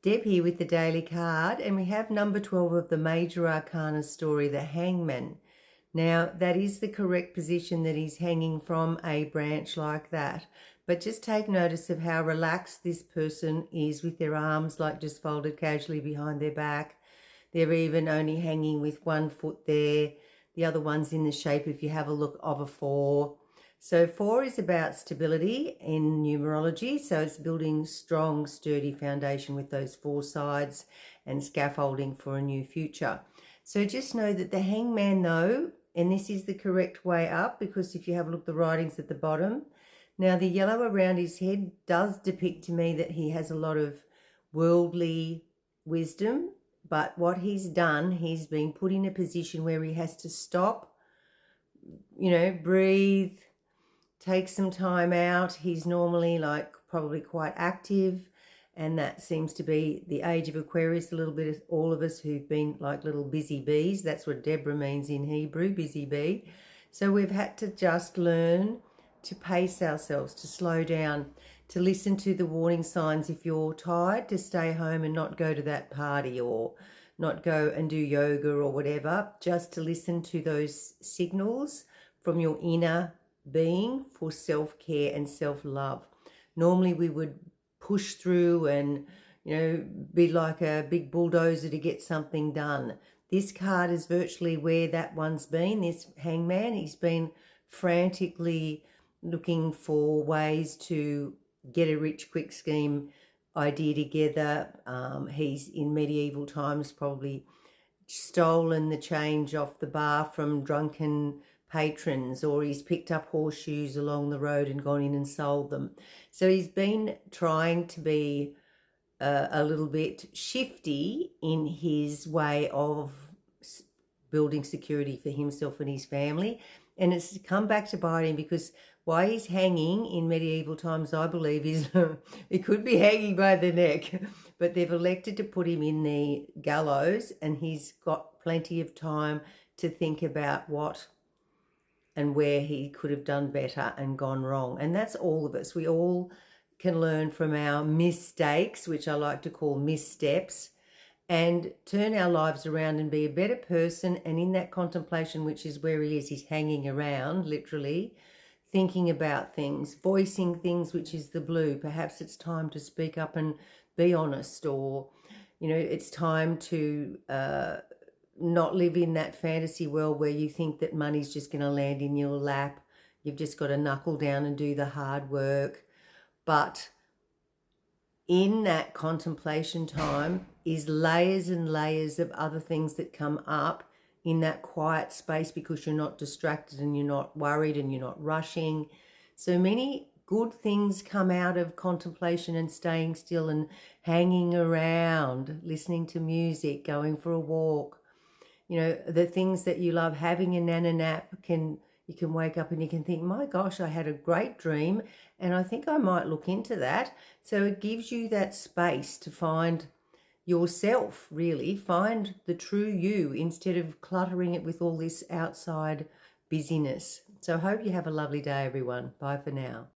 Deb here with the daily card, and we have number 12 of the Major Arcana story, the Hangman. Now, that is the correct position that he's hanging from a branch like that. But just take notice of how relaxed this person is with their arms like just folded casually behind their back. They're even only hanging with one foot there. The other one's in the shape, if you have a look, of a 4. So 4 is about stability in numerology. So it's building strong, sturdy foundation with those 4 sides and scaffolding for a new future. So just know that the Hangman, though, and this is the correct way up, because if you have a look at the writings at the bottom, now the yellow around his head does depict to me that he has a lot of worldly wisdom, but what he's done, he's been put in a position where he has to stop, breathe, take some time out. He's normally probably quite active, and that seems to be the age of Aquarius, a little bit of all of us who've been like little busy bees. That's what Deborah means in Hebrew, busy bee. So we've had to just learn to pace ourselves, to slow down, to listen to the warning signs. If you're tired, to stay home and not go to that party or not go and do yoga or whatever, just to listen to those signals from your inner being for self-care and self-love. Normally we would push through and be like a big bulldozer to get something done. This card is virtually where that one's been. This Hangman, he's been frantically looking for ways to get a rich quick scheme idea together. He's in medieval times probably stolen the change off the bar from drunken patrons, or he's picked up horseshoes along the road and gone in and sold them. So he's been trying to be a little bit shifty in his way of building security for himself and his family, and it's come back to bite him, because why he's hanging in medieval times, I believe, is he could be hanging by the neck, but they've elected to put him in the gallows, and he's got plenty of time to think about what and where he could have done better and gone wrong. And that's all of us. We all can learn from our mistakes, which I like to call missteps, and turn our lives around and be a better person. And in that contemplation, which is where he is, he's hanging around, literally, thinking about things, voicing things, which is the blue. Perhaps it's time to speak up and be honest, or, it's time to not live in that fantasy world where you think that money's just going to land in your lap. You've just got to knuckle down and do the hard work. But in that contemplation time is layers and layers of other things that come up in that quiet space, because you're not distracted and you're not worried and you're not rushing. So many good things come out of contemplation and staying still and hanging around, listening to music, going for a walk. The things that you love, having a nana nap, you can wake up and you can think, my gosh, I had a great dream and I think I might look into that. So it gives you that space to find yourself, really, find the true you, instead of cluttering it with all this outside busyness. So I hope you have a lovely day, everyone. Bye for now.